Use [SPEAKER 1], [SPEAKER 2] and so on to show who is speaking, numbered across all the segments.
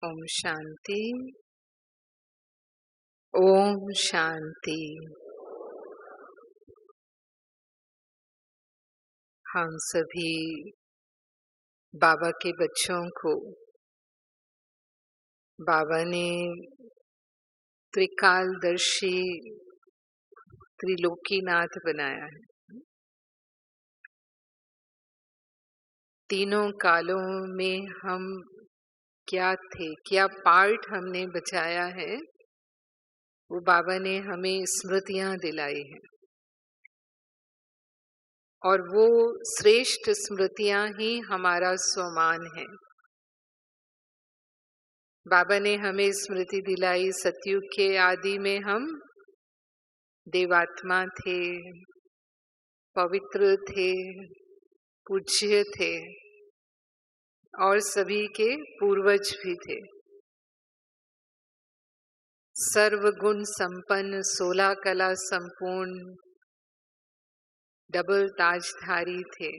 [SPEAKER 1] ओम शांति। ओम शांति। हम सभी बाबा के बच्चों को बाबा ने त्रिकालदर्शी त्रिलोकीनाथ बनाया है। तीनों कालों में हम क्या थे, क्या पार्ट हमने बचाया है, वो बाबा ने हमें स्मृतियां दिलाई हैं। और वो श्रेष्ठ स्मृतियां ही हमारा स्वमान है। बाबा ने हमें स्मृति दिलाई, सतयुग के आदि में हम देवात्मा थे, पवित्र थे, पूज्य थे और सभी के पूर्वज भी थे। सर्वगुण संपन्न, 16 कला संपूर्ण, डबल ताजधारी थे।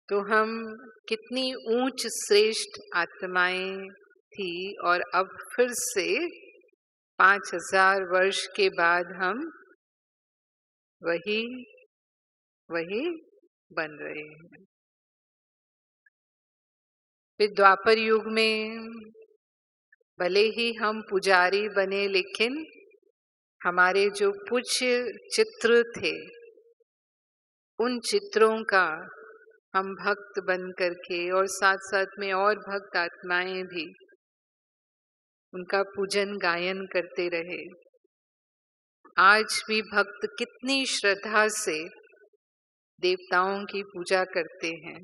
[SPEAKER 1] तो हम कितनी ऊंच श्रेष्ठ आत्माएं थी और अब फिर से 5000 वर्ष के बाद हम वही बन रहे हैं। फिर द्वापर युग में भले ही हम पुजारी बने, लेकिन हमारे जो पूज्य चित्र थे, उन चित्रों का हम भक्त बन करके और साथ साथ में और भक्त आत्माएं भी उनका पूजन गायन करते रहे। आज भी भक्त कितनी श्रद्धा से देवताओं की पूजा करते हैं।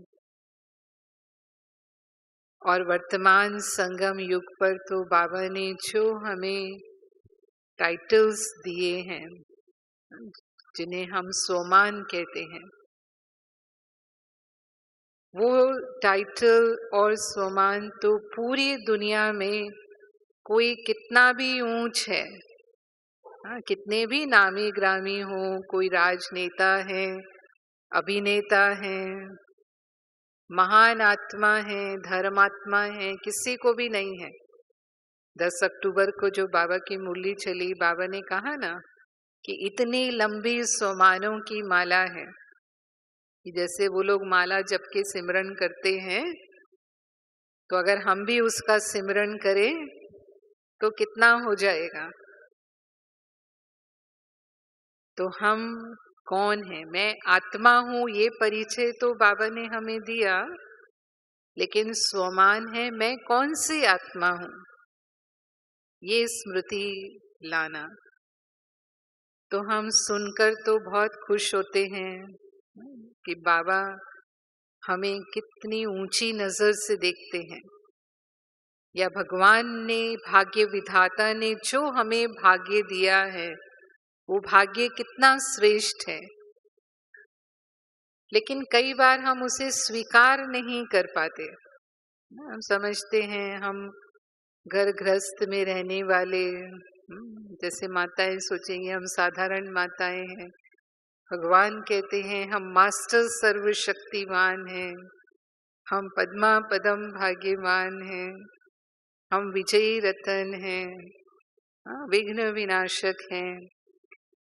[SPEAKER 1] और वर्तमान संगम युग पर तो बाबा ने जो हमें टाइटल्स दिए हैं, जिन्हें हम स्वमान कहते हैं, वो टाइटल और स्वमान तो पूरी दुनिया में कोई कितना भी ऊंच है, कितने भी नामी ग्रामी हो, कोई राजनेता है, अभिनेता है, महान आत्मा है, धर्मात्मा है, किसी को भी नहीं है। 10 अक्टूबर को जो बाबा की मुरली चली, बाबा ने कहा ना कि इतनी लंबी सोमानों की माला है कि जैसे वो लोग माला जप के सिमरन करते हैं, तो अगर हम भी उसका सिमरन करें तो कितना हो जाएगा। तो हम कौन है? मैं आत्मा हूं, ये परिचय तो बाबा ने हमें दिया, लेकिन स्वमान है मैं कौन सी आत्मा हूं, ये स्मृति लाना। तो हम सुनकर तो बहुत खुश होते हैं कि बाबा हमें कितनी ऊंची नजर से देखते हैं, या भगवान ने, भाग्य विधाता ने जो हमें भाग्य दिया है, वो भाग्य कितना श्रेष्ठ है। लेकिन कई बार हम उसे स्वीकार नहीं कर पाते। हम समझते हैं हम घर गृहस्थ में रहने वाले, जैसे माताएं सोचेंगे हम साधारण माताएं हैं। भगवान कहते हैं हम मास्टर सर्वशक्तिमान हैं, हम पद्मा पदम भाग्यवान हैं, हम विजयी रतन हैं, विघ्न विनाशक हैं,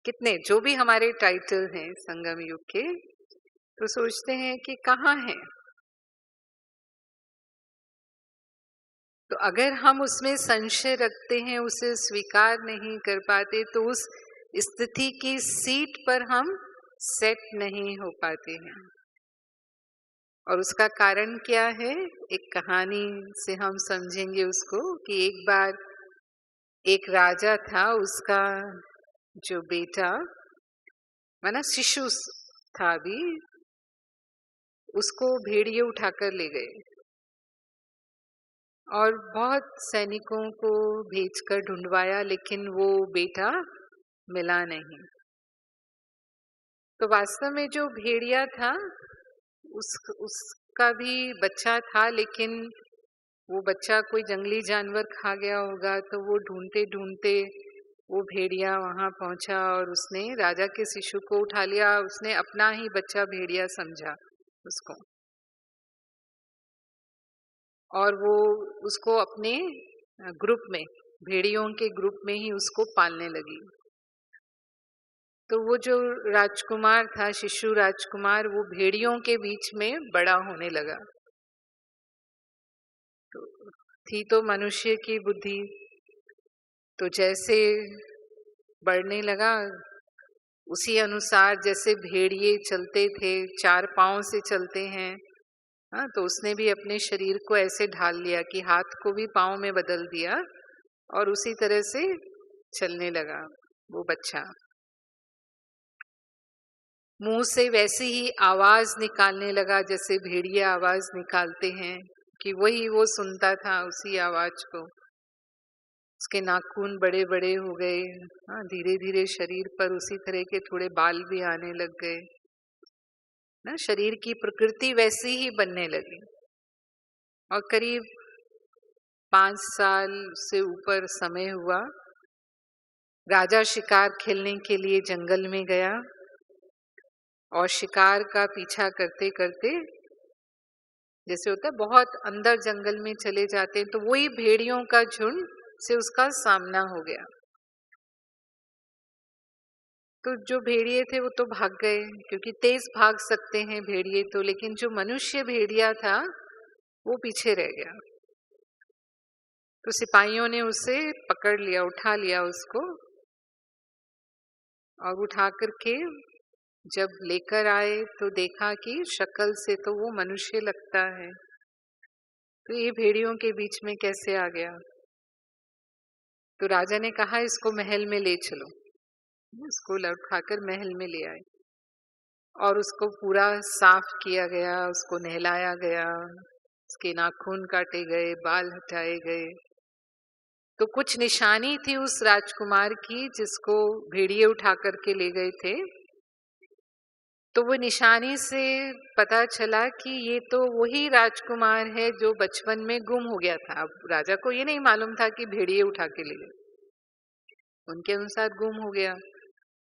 [SPEAKER 1] कितने जो भी हमारे टाइटल हैं संगम युग के। तो सोचते हैं कि कहाँ है। तो अगर हम उसमें संशय रखते हैं, उसे स्वीकार नहीं कर पाते, तो उस स्थिति की सीट पर हम सेट नहीं हो पाते हैं। और उसका कारण क्या है? एक कहानी से हम समझेंगे उसको कि एक बार एक राजा था, उसका जो बेटा माना शिशु था भी, उसको भेड़िए उठाकर ले गए और बहुत सैनिकों को भेजकर ढूंढवाया, लेकिन वो बेटा मिला नहीं। तो वास्तव में जो भेड़िया था उसका भी बच्चा था, लेकिन वो बच्चा कोई जंगली जानवर खा गया होगा। तो वो ढूंढते ढूंढते वो भेड़िया वहां पहुंचा और उसने राजा के शिशु को उठा लिया। उसने अपना ही बच्चा भेड़िया समझा उसको। और वो उसको अपने ग्रुप में, भेड़ियों के ग्रुप में ही उसको पालने लगी। तो वो जो राजकुमार था, शिशु राजकुमार, वो भेड़ियों के बीच में बड़ा होने लगा। तो थी तो मनुष्य की बुद्धि, तो जैसे बढ़ने लगा उसी अनुसार जैसे भेड़िए चलते थे, 4 पांव से चलते हैं, हाँ, तो उसने भी अपने शरीर को ऐसे ढाल लिया कि हाथ को भी पांव में बदल दिया और उसी तरह से चलने लगा वो बच्चा। मुंह से वैसी ही आवाज निकालने लगा जैसे भेड़िए आवाज निकालते हैं, कि वही वो सुनता था उसी आवाज को। उसके नाखून बड़े बड़े हो गए, हाँ, धीरे धीरे शरीर पर उसी तरह के थोड़े बाल भी आने लग गए ना, शरीर की प्रकृति वैसी ही बनने लगी। और करीब 5 साल से ऊपर समय हुआ, राजा शिकार खेलने के लिए जंगल में गया और शिकार का पीछा करते करते, जैसे होता है बहुत अंदर जंगल में चले जाते हैं, तो वही भेड़ियों का झुंड से उसका सामना हो गया। तो जो भेड़िए थे वो तो भाग गए, क्योंकि तेज भाग सकते हैं भेड़िए तो, लेकिन जो मनुष्य भेड़िया था वो पीछे रह गया। तो सिपाहियों ने उसे पकड़ लिया, उठा लिया उसको, और उठा करके जब लेकर आए तो देखा कि शक्ल से तो वो मनुष्य लगता है, तो ये भेड़ियों के बीच में कैसे आ गया। तो राजा ने कहा इसको महल में ले चलो, इसको उठाकर महल में ले आए और उसको पूरा साफ किया गया, उसको नहलाया गया, उसके नाखून काटे गए, बाल हटाए गए। तो कुछ निशानी थी उस राजकुमार की जिसको भेड़िए उठा करके ले गए थे, तो वो निशानी से पता चला कि ये तो वही राजकुमार है जो बचपन में गुम हो गया था। अब राजा को ये नहीं मालूम था कि भेड़िए उठा के ले गए, उनके अनुसार गुम हो गया,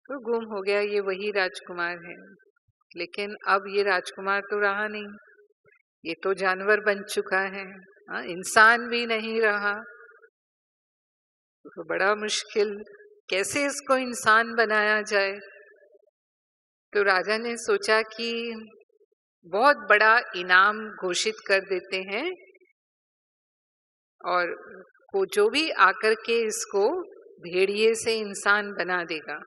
[SPEAKER 1] तो गुम हो गया, ये वही राजकुमार है। लेकिन अब ये राजकुमार तो रहा नहीं, ये तो जानवर बन चुका है, हाँ, इंसान भी नहीं रहा। तो बड़ा मुश्किल, कैसे इसको इंसान बनाया जाए। तो राजा ने सोचा कि बहुत बड़ा इनाम घोषित कर देते हैं, और को जो भी आकर के इसको भेड़िए से इंसान बना देगा,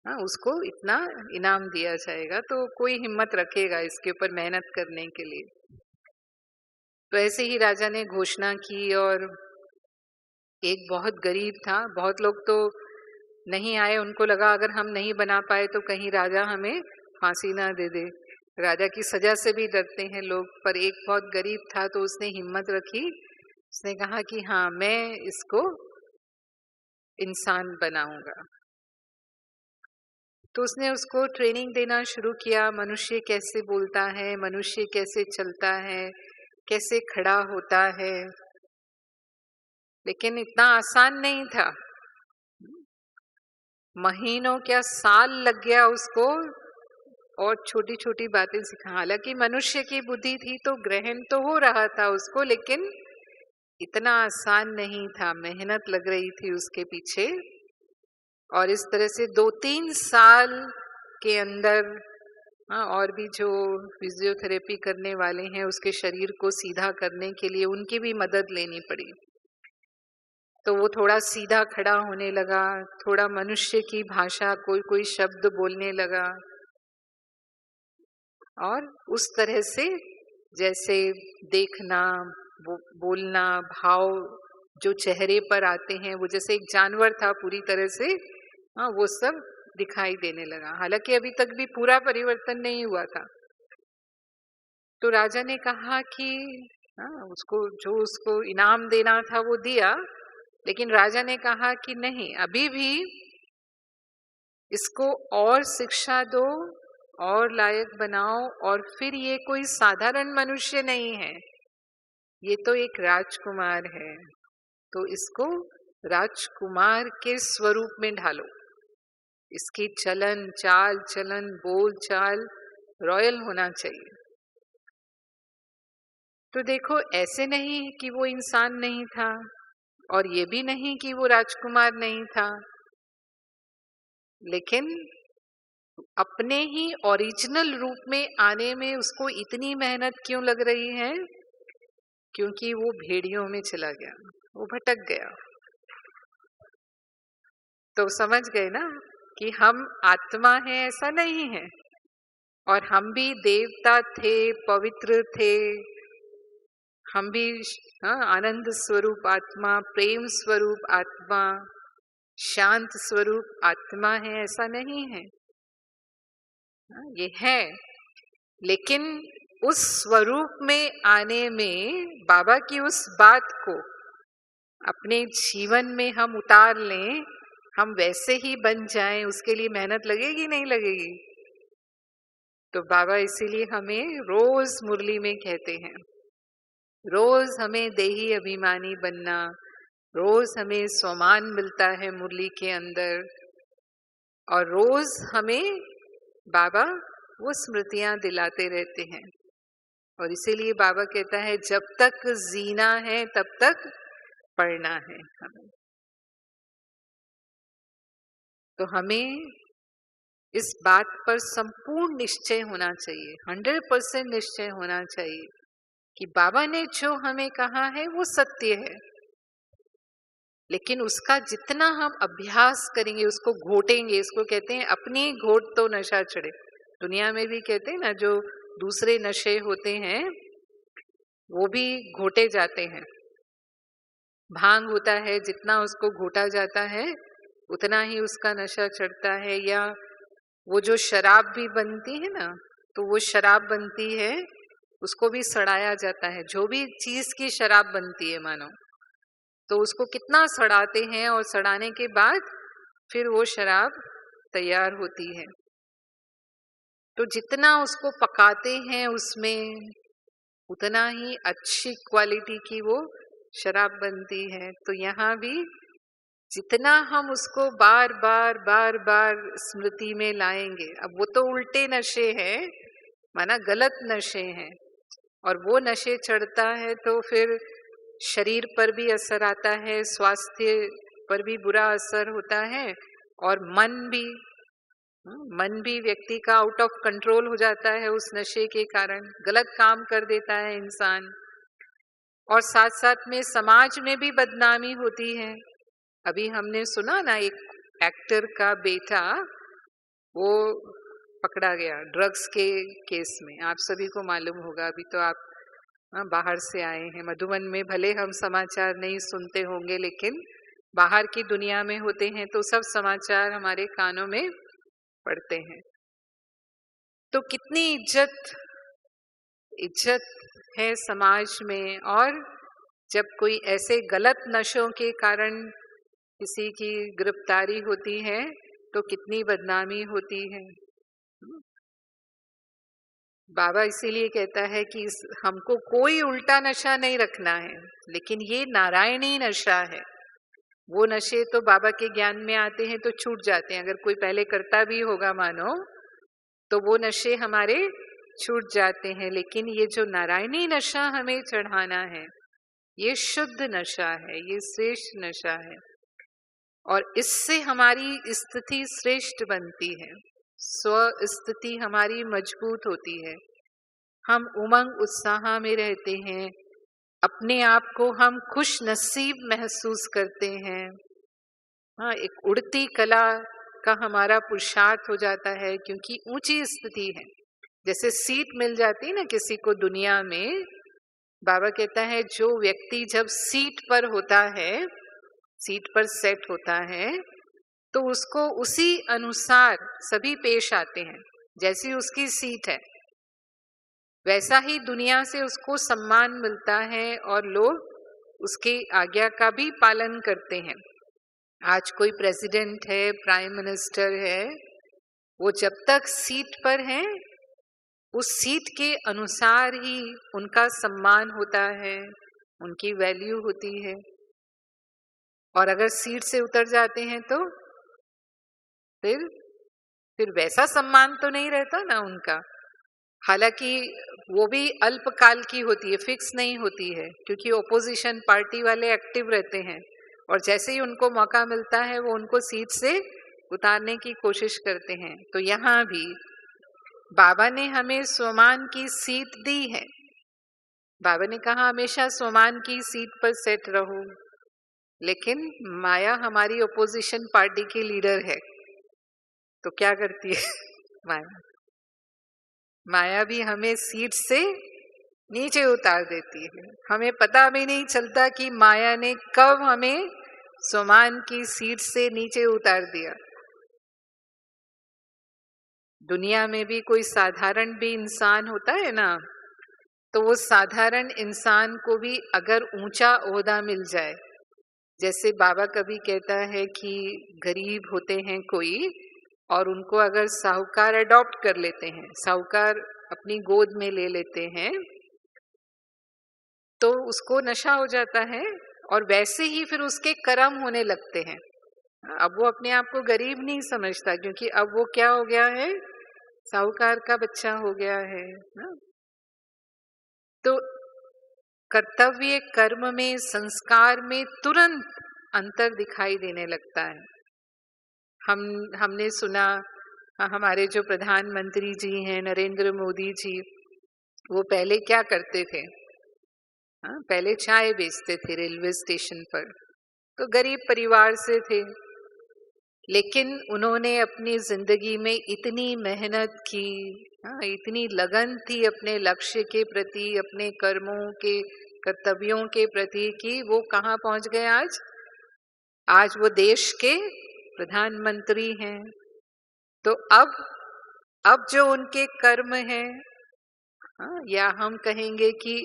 [SPEAKER 1] हाँ, उसको इतना इनाम दिया जाएगा, तो कोई हिम्मत रखेगा इसके ऊपर मेहनत करने के लिए। तो ऐसे ही राजा ने घोषणा की, और एक बहुत गरीब था, बहुत लोग तो नहीं आए, उनको लगा अगर हम नहीं बना पाए तो कहीं राजा हमें फांसी ना दे दे, राजा की सजा से भी डरते हैं लोग। पर एक बहुत गरीब था तो उसने हिम्मत रखी, उसने कहा कि हाँ मैं इसको इंसान बनाऊंगा। तो उसने उसको ट्रेनिंग देना शुरू किया, मनुष्य कैसे बोलता है, मनुष्य कैसे चलता है, कैसे खड़ा होता है। लेकिन इतना आसान नहीं था, महीनों क्या साल लग गया उसको, और छोटी छोटी बातें सिखा। हालांकि मनुष्य की बुद्धि थी तो ग्रहण तो हो रहा था उसको, लेकिन इतना आसान नहीं था, मेहनत लग रही थी उसके पीछे। और इस तरह से 2-3 साल के अंदर, हाँ, और भी जो फिजियोथेरेपी करने वाले हैं उसके शरीर को सीधा करने के लिए उनकी भी मदद लेनी पड़ी। तो वो थोड़ा सीधा खड़ा होने लगा, थोड़ा मनुष्य की भाषा कोई कोई शब्द बोलने लगा, और उस तरह से जैसे देखना, बोलना, भाव जो चेहरे पर आते हैं, वो जैसे एक जानवर था पूरी तरह से, हाँ, वो सब दिखाई देने लगा। हालांकि अभी तक भी पूरा परिवर्तन नहीं हुआ था। तो राजा ने कहा कि हाँ, उसको जो उसको इनाम देना था वो दिया, लेकिन राजा ने कहा कि नहीं, अभी भी इसको और शिक्षा दो और लायक बनाओ, और फिर ये कोई साधारण मनुष्य नहीं है, ये तो एक राजकुमार है, तो इसको राजकुमार के स्वरूप में ढालो, इसकी चलन चाल चलन बोल चाल रॉयल होना चाहिए। तो देखो, ऐसे नहीं कि वो इंसान नहीं था और ये भी नहीं कि वो राजकुमार नहीं था, लेकिन अपने ही ओरिजिनल रूप में आने में उसको इतनी मेहनत क्यों लग रही है? क्योंकि वो भेड़ियों में चला गया, वो भटक गया। तो समझ गए ना कि हम आत्मा है ऐसा नहीं है, और हम भी देवता थे, पवित्र थे, हम भी आनंद स्वरूप आत्मा, प्रेम स्वरूप आत्मा, शांत स्वरूप आत्मा है ऐसा नहीं है। ये है, लेकिन उस स्वरूप में आने में बाबा की उस बात को अपने जीवन में हम उतार लें, हम वैसे ही बन जाएं, उसके लिए मेहनत लगेगी नहीं लगेगी? तो बाबा इसीलिए हमें रोज मुरली में कहते हैं, रोज हमें देही अभिमानी बनना, रोज हमें स्वमान मिलता है मुरली के अंदर, और रोज हमें बाबा वो स्मृतियां दिलाते रहते हैं। और इसीलिए बाबा कहता है जब तक जीना है तब तक पढ़ना है हमें। तो हमें इस बात पर संपूर्ण निश्चय होना चाहिए, 100% निश्चय होना चाहिए कि बाबा ने जो हमें कहा है वो सत्य है, लेकिन उसका जितना हम अभ्यास करेंगे, उसको घोटेंगे, इसको कहते हैं अपनी घोट तो नशा चढ़े। दुनिया में भी कहते हैं ना, जो दूसरे नशे होते हैं वो भी घोटे जाते हैं। भांग होता है, जितना उसको घोटा जाता है उतना ही उसका नशा चढ़ता है। या वो जो शराब भी बनती है ना, तो वो शराब बनती है, उसको भी सड़ाया जाता है। जो भी चीज की शराब बनती है मानो, तो उसको कितना सड़ाते हैं, और सड़ाने के बाद फिर वो शराब तैयार होती है। तो जितना उसको पकाते हैं उसमें, उतना ही अच्छी क्वालिटी की वो शराब बनती है। तो यहाँ भी जितना हम उसको बार बार बार बार स्मृति में लाएंगे, अब वो तो उल्टे नशे हैं, माना गलत नशे हैं, और वो नशे चढ़ता है तो फिर शरीर पर भी असर आता है, स्वास्थ्य पर भी बुरा असर होता है, और मन भी व्यक्ति का आउट ऑफ कंट्रोल हो जाता है उस नशे के कारण, गलत काम कर देता है इंसान। और साथ साथ में समाज में भी बदनामी होती है। अभी हमने सुना ना, एक एक्टर का बेटा वो पकड़ा गया ड्रग्स के केस में, आप सभी को मालूम होगा। अभी तो आप बाहर से आए हैं, मधुबन में भले हम समाचार नहीं सुनते होंगे, लेकिन बाहर की दुनिया में होते हैं तो सब समाचार हमारे कानों में पड़ते हैं। तो कितनी इज्जत है समाज में, और जब कोई ऐसे गलत नशों के कारण किसी की गिरफ्तारी होती है तो कितनी बदनामी होती है। बाबा इसीलिए कहता है कि हमको कोई उल्टा नशा नहीं रखना है, लेकिन ये नारायणी नशा है। वो नशे तो बाबा के ज्ञान में आते हैं तो छूट जाते हैं, अगर कोई पहले करता भी होगा मानो, तो वो नशे हमारे छूट जाते हैं। लेकिन ये जो नारायणी नशा हमें चढ़ाना है, ये शुद्ध नशा है, ये श्रेष्ठ नशा है, और इससे हमारी स्थिति श्रेष्ठ बनती है, स्व स्थिति हमारी मजबूत होती है, हम उमंग उत्साह में रहते हैं, अपने आप को हम खुश नसीब महसूस करते हैं। हाँ, एक उड़ती कला का हमारा पुरुषार्थ हो जाता है, क्योंकि ऊंची स्थिति है। जैसे सीट मिल जाती है ना किसी को दुनिया में, बाबा कहता है जो व्यक्ति जब सीट पर होता है, सीट पर सेट होता है, तो उसको उसी अनुसार सभी पेश आते हैं, जैसी उसकी सीट है वैसा ही दुनिया से उसको सम्मान मिलता है, और लोग उसके आज्ञा का भी पालन करते हैं। आज कोई प्रेसिडेंट है, प्राइम मिनिस्टर है, वो जब तक सीट पर है उस सीट के अनुसार ही उनका सम्मान होता है, उनकी वैल्यू होती है। और अगर सीट से उतर जाते हैं तो फिर वैसा सम्मान तो नहीं रहता ना उनका। हालांकि वो भी अल्पकाल की होती है, फिक्स नहीं होती है, क्योंकि ओपोजिशन पार्टी वाले एक्टिव रहते हैं और जैसे ही उनको मौका मिलता है वो उनको सीट से उतारने की कोशिश करते हैं। तो यहाँ भी बाबा ने हमें स्वमान की सीट दी है। बाबा ने कहा हमेशा स्वमान की सीट पर सेट रहो, लेकिन माया हमारी ओपोजिशन पार्टी की लीडर है, तो क्या करती है माया? माया भी हमें सीट से नीचे उतार देती है। हमें पता भी नहीं चलता कि माया ने कब हमें स्वमान की सीट से नीचे उतार दिया। दुनिया में भी कोई साधारण भी इंसान होता है ना, तो वो साधारण इंसान को भी अगर ऊंचा ओहदा मिल जाए, जैसे बाबा कभी कहता है कि गरीब होते हैं कोई और उनको अगर साहूकार अडॉप्ट कर लेते हैं, साहूकार अपनी गोद में ले लेते हैं, तो उसको नशा हो जाता है और वैसे ही फिर उसके कर्म होने लगते हैं। अब वो अपने आप को गरीब नहीं समझता, क्योंकि अब वो क्या हो गया है, साहूकार का बच्चा हो गया है ना। तो कर्तव्य कर्म में, संस्कार में तुरंत अंतर दिखाई देने लगता है। हमने सुना हमारे जो प्रधानमंत्री जी हैं नरेंद्र मोदी जी, वो पहले क्या करते थे? पहले चाय बेचते थे रेलवे स्टेशन पर, तो गरीब परिवार से थे, लेकिन उन्होंने अपनी जिंदगी में इतनी मेहनत की, इतनी लगन थी अपने लक्ष्य के प्रति, अपने कर्मों के, कर्तव्यों के प्रति, कि वो कहाँ पहुंच गए आज? आज वो देश के प्रधानमंत्री हैं। तो अब जो उनके कर्म हैं, या हम कहेंगे कि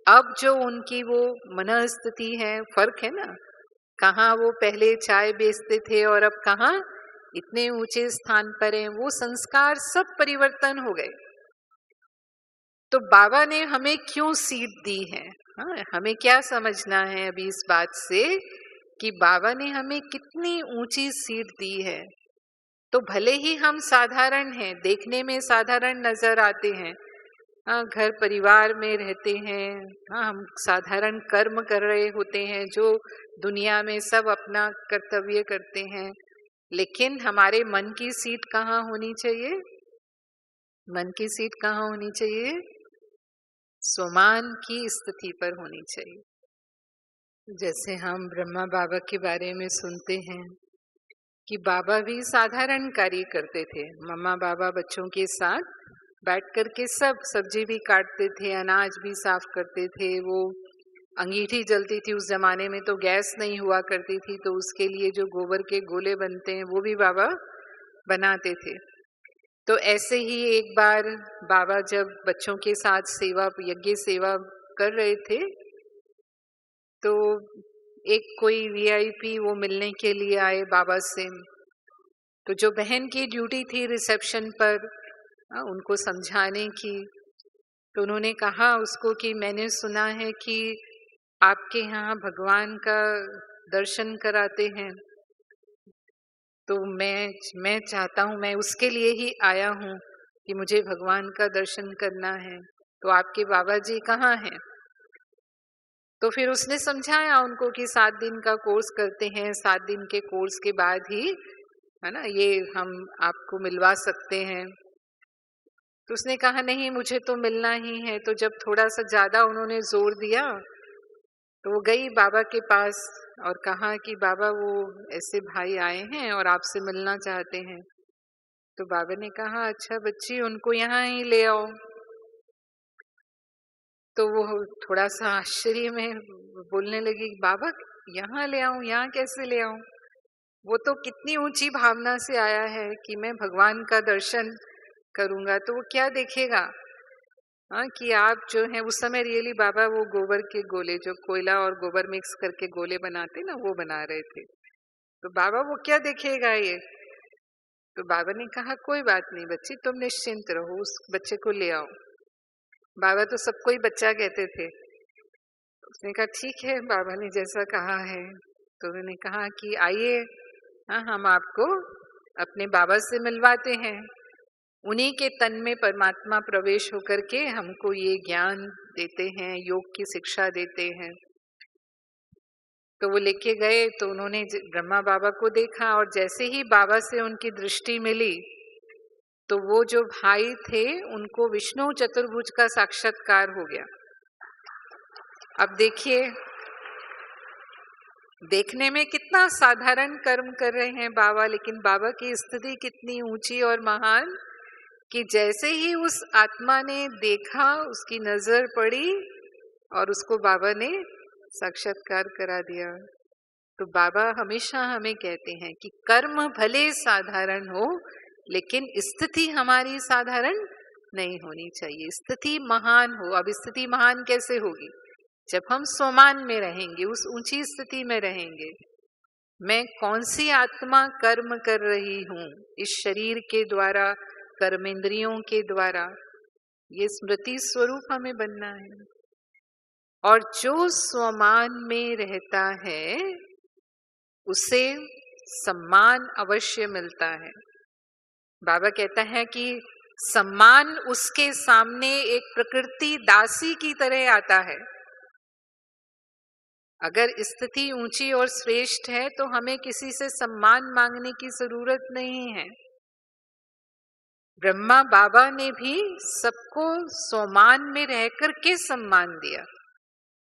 [SPEAKER 1] अब जो उनकी वो मनस्थिति है, फर्क है ना। कहाँ वो पहले चाय बेचते थे और अब कहाँ इतने ऊंचे स्थान पर हैं, वो संस्कार सब परिवर्तन हो गए। तो बाबा ने हमें क्यों सीट दी है? हमें क्या समझना है अभी इस बात से कि बाबा ने हमें कितनी ऊंची सीट दी है। तो भले ही हम साधारण हैं, देखने में साधारण नजर आते हैं, घर परिवार में रहते हैं, हम साधारण कर्म कर रहे होते हैं जो दुनिया में सब अपना कर्तव्य करते हैं, लेकिन हमारे मन की सीट कहाँ होनी चाहिए? मन की सीट कहाँ होनी चाहिए? स्वमान की स्थिति पर होनी चाहिए। जैसे हम ब्रह्मा बाबा के बारे में सुनते हैं कि बाबा भी साधारण कार्य करते थे। मम्मा बाबा बच्चों के साथ बैठ कर के सब सब्जी भी काटते थे, अनाज भी साफ करते थे। वो अंगीठी जलती थी, उस जमाने में तो गैस नहीं हुआ करती थी, तो उसके लिए जो गोबर के गोले बनते हैं वो भी बाबा बनाते थे। तो ऐसे ही एक बार बाबा जब बच्चों के साथ सेवा, यज्ञ सेवा कर रहे थे, तो एक कोई वीआईपी वो मिलने के लिए आए बाबा से। तो जो बहन की ड्यूटी थी रिसेप्शन पर उनको समझाने की, तो उन्होंने कहा उसको कि मैंने सुना है कि आपके यहाँ भगवान का दर्शन कराते हैं, तो मैं चाहता हूँ, मैं उसके लिए ही आया हूँ कि मुझे भगवान का दर्शन करना है, तो आपके बाबा जी कहाँ हैं? तो फिर उसने समझाया उनको कि 7 दिन का कोर्स करते हैं, 7 दिन के कोर्स के बाद ही, है ना, ये हम आपको मिलवा सकते हैं। तो उसने कहा नहीं, मुझे तो मिलना ही है। तो जब थोड़ा सा ज्यादा उन्होंने जोर दिया, तो वो गई बाबा के पास और कहा कि बाबा वो ऐसे भाई आए हैं और आपसे मिलना चाहते हैं। तो बाबा ने कहा अच्छा बच्ची, उनको यहाँ ही ले आओ। तो वो थोड़ा सा आश्चर्य में बोलने लगी, बाबा यहाँ ले आऊं, यहाँ कैसे ले आऊं? वो तो कितनी ऊंची भावना से आया है कि मैं भगवान का दर्शन करूंगा, तो वो क्या देखेगा? कि आप जो है, उस समय रियली बाबा वो गोबर के गोले, जो कोयला और गोबर मिक्स करके गोले बनाते ना, वो बना रहे थे। तो बाबा वो क्या देखेगा ये? तो बाबा ने कहा कोई बात नहीं बच्ची, तुम निश्चिंत रहो, उस बच्चे को ले आओ। बाबा तो सबको ही बच्चा कहते थे। उसने कहा ठीक है, बाबा ने जैसा कहा है। तो उन्होंने कहा कि आइए, हम आपको अपने बाबा से मिलवाते हैं। उन्हीं के तन में परमात्मा प्रवेश होकर के हमको ये ज्ञान देते हैं, योग की शिक्षा देते हैं। तो वो लेके गए तो उन्होंने ब्रह्मा बाबा को देखा, और जैसे ही बाबा से उनकी दृष्टि मिली तो वो जो भाई थे उनको विष्णु चतुर्भुज का साक्षात्कार हो गया। अब देखिए, देखने में कितना साधारण कर्म कर रहे हैं बाबा, लेकिन बाबा की स्थिति कितनी ऊंची और महान कि जैसे ही उस आत्मा ने देखा, उसकी नजर पड़ी और उसको बाबा ने साक्षात्कार करा दिया। तो बाबा हमेशा हमें कहते हैं कि कर्म भले साधारण हो, लेकिन स्थिति हमारी साधारण नहीं होनी चाहिए, स्थिति महान हो। अब स्थिति महान कैसे होगी? जब हम सोमान में रहेंगे, उस ऊंची स्थिति में रहेंगे। मैं कौन सी आत्मा कर्म कर रही हूं इस शरीर के द्वारा, कर्मेंद्रियों के द्वारा, ये स्मृति स्वरूप हमें बनना है। और जो स्वमान में रहता है उसे सम्मान अवश्य मिलता है। बाबा कहता है कि सम्मान उसके सामने एक प्रकृति दासी की तरह आता है। अगर स्थिति ऊंची और श्रेष्ठ है तो हमें किसी से सम्मान मांगने की जरूरत नहीं है। ब्रह्मा बाबा ने भी सबको सोमान में रहकर के सम्मान दिया,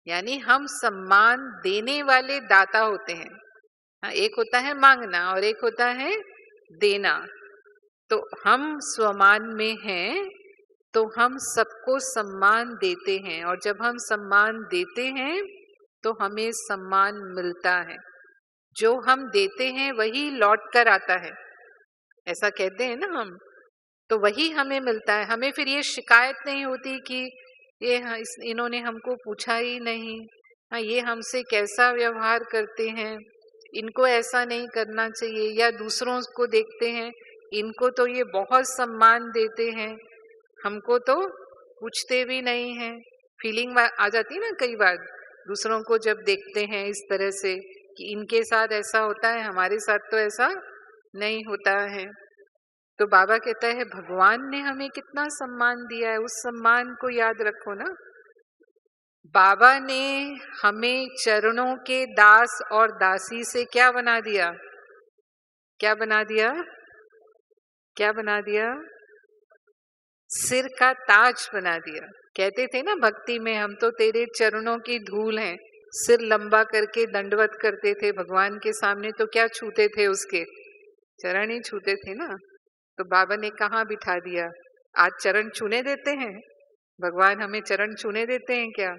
[SPEAKER 1] यानी हम सम्मान देने वाले दाता होते हैं। हाँ, एक होता है मांगना और एक होता है देना। तो हम स्वमान में हैं तो हम सबको सम्मान देते हैं, और जब हम सम्मान देते हैं तो हमें सम्मान मिलता है। जो हम देते हैं वही लौट कर आता है, ऐसा कहते हैं ना हम, तो वही हमें मिलता है। हमें फिर ये शिकायत नहीं होती कि ये इन्होंने हमको पूछा ही नहीं, हाँ ये हमसे कैसा व्यवहार करते हैं, इनको ऐसा नहीं करना चाहिए। या दूसरों को देखते हैं, इनको तो ये बहुत सम्मान देते हैं, हमको तो पूछते भी नहीं हैं। फीलिंग आ जाती है ना कई बार, दूसरों को जब देखते हैं इस तरह से कि इनके साथ ऐसा होता है, हमारे साथ तो ऐसा नहीं होता है। तो बाबा कहता है भगवान ने हमें कितना सम्मान दिया है, उस सम्मान को याद रखो ना। बाबा ने हमें चरणों के दास और दासी से क्या बना दिया? क्या बना दिया? क्या बना दिया? सिर का ताज बना दिया। कहते थे ना भक्ति में, हम तो तेरे चरणों की धूल हैं। सिर लंबा करके दंडवत करते थे भगवान के सामने, तो क्या छूते थे? उसके चरण ही छूते थे ना। तो बाबा ने कहाँ बिठा दिया? आज चरण छूने देते हैं? भगवान हमें चरण छूने देते हैं क्या?